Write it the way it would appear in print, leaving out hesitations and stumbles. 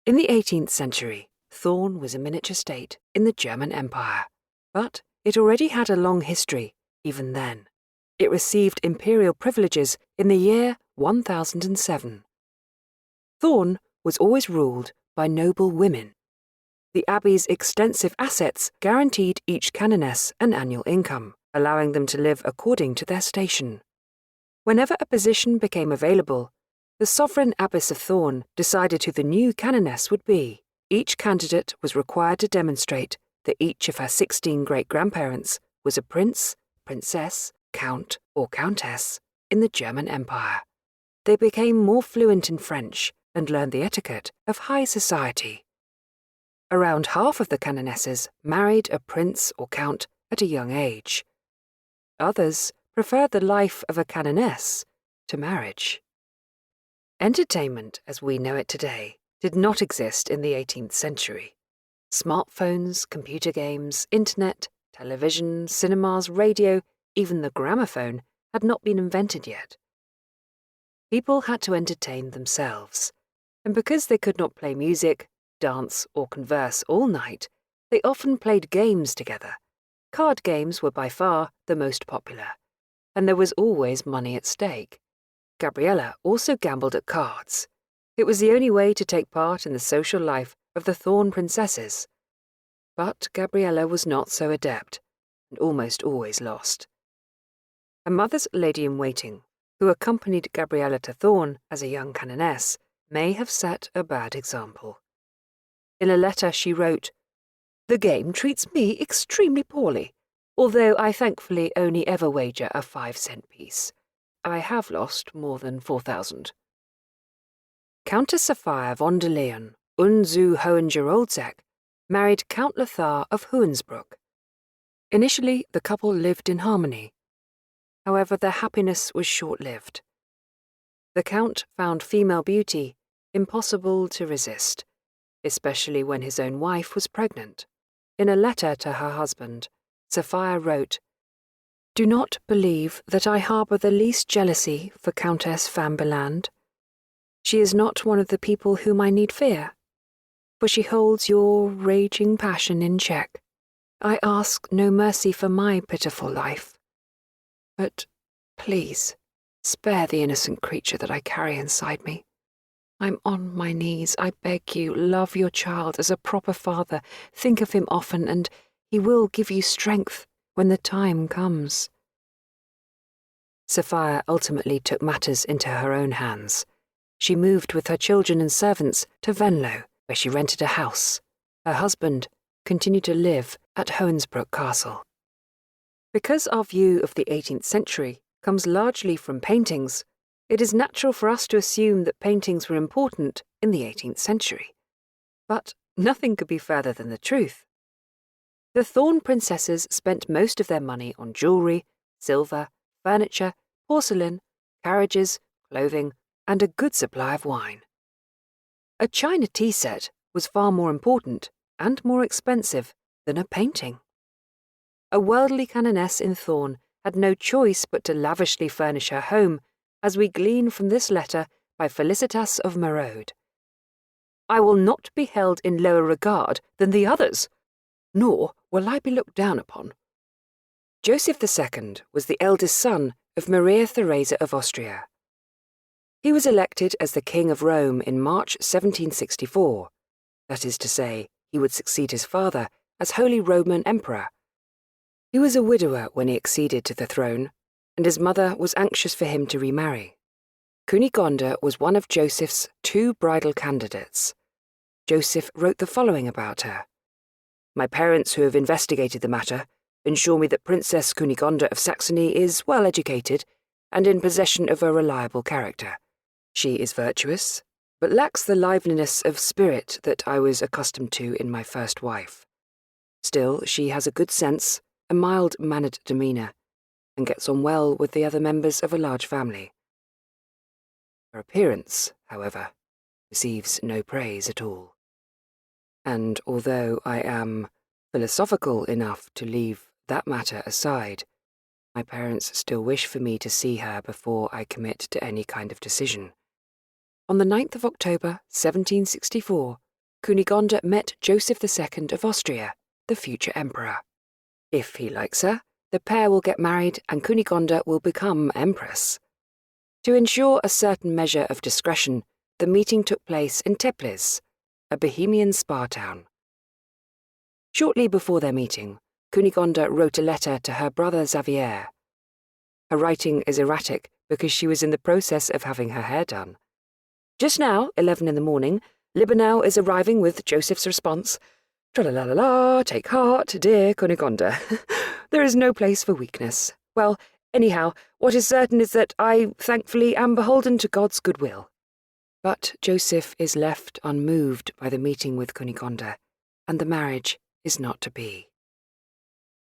In the 18th century, Thorn was a miniature state in the German Empire, but it already had a long history even then. It received imperial privileges in the year 1007. Thorn was always ruled by noble women. The abbey's extensive assets guaranteed each canoness an annual income, allowing them to live according to their station. Whenever a position became available, the sovereign abbess of Thorn decided who the new canoness would be. Each candidate was required to demonstrate that each of her 16 great-grandparents was a prince, princess, count, or countess in the German Empire. They became more fluent in French and learned the etiquette of high society. Around half of the canonesses married a prince or count at a young age. Others preferred the life of a canoness to marriage. Entertainment, as we know it today, did not exist in the 18th century. Smartphones, computer games, internet, television, cinemas, radio, even the gramophone had not been invented yet. People had to entertain themselves, and because they could not play music, dance, or converse all night, they often played games together. Card games were by far the most popular, and there was always money at stake. Gabriella also gambled at cards. It was the only way to take part in the social life of the Thorn princesses. But Gabriella was not so adept, and almost always lost. Her mother's lady-in-waiting, who accompanied Gabriella to Thorn as a young canoness, may have set a bad example. In a letter she wrote, "The game treats me extremely poorly, although I thankfully only ever wager a 5-cent piece. I have lost more than 4,000. Countess Sophia von der Leyen und zu Hohengeroldzek married Count Lothar of Hoensbroek. Initially, the couple lived in harmony. However, their happiness was short-lived. The Count found female beauty impossible to resist, especially when his own wife was pregnant. In a letter to her husband, Sophia wrote, "Do not believe that I harbour the least jealousy for Countess van Beland. She is not one of the people whom I need fear, for she holds your raging passion in check. I ask no mercy for my pitiful life. But please, spare the innocent creature that I carry inside me. I'm on my knees, I beg you, love your child as a proper father, think of him often, and he will give you strength when the time comes." Sophia ultimately took matters into her own hands. She moved with her children and servants to Venlo, where she rented a house. Her husband continued to live at Hoensbroek Castle. Because our view of the 18th century comes largely from paintings, it is natural for us to assume that paintings were important in the 18th century. But nothing could be further than the truth. The Thorn princesses spent most of their money on jewellery, silver, furniture, porcelain, carriages, clothing, and a good supply of wine. A china tea set was far more important and more expensive than a painting. A worldly canoness in Thorn had no choice but to lavishly furnish her home, as we glean from this letter by Felicitas of Merode. "I will not be held in lower regard than the others, nor will I be looked down upon." Joseph II was the eldest son of Maria Theresa of Austria. He was elected as the King of Rome in March 1764. That is to say, he would succeed his father as Holy Roman Emperor. He was a widower when he acceded to the throne, and his mother was anxious for him to remarry. Kunigonde was one of Joseph's 2 bridal candidates. Joseph wrote the following about her. "My parents who have investigated the matter ensure me that Princess Kunigonde of Saxony is well educated and in possession of a reliable character. She is virtuous, but lacks the liveliness of spirit that I was accustomed to in my first wife. Still, she has a good sense, a mild-mannered demeanour, and gets on well with the other members of a large family. Her appearance, however, receives no praise at all. And although I am philosophical enough to leave that matter aside, my parents still wish for me to see her before I commit to any kind of decision. On the 9th of October, 1764, Cunegonde met Joseph II of Austria, the future emperor. If he likes her, the pair will get married and Cunegonde will become empress. To ensure a certain measure of discretion, the meeting took place in Teplice, a Bohemian spa town. Shortly before their meeting, Cunegonde wrote a letter to her brother Xavier. Her writing is erratic because she was in the process of having her hair done. Just now, 11 in the morning, Libernau is arriving with Joseph's response. Tra-la-la-la-la, take heart, dear Cunegonde. There is no place for weakness. Well, anyhow, what is certain is that I, thankfully, am beholden to God's goodwill. But Joseph is left unmoved by the meeting with Cunegonde, and the marriage is not to be.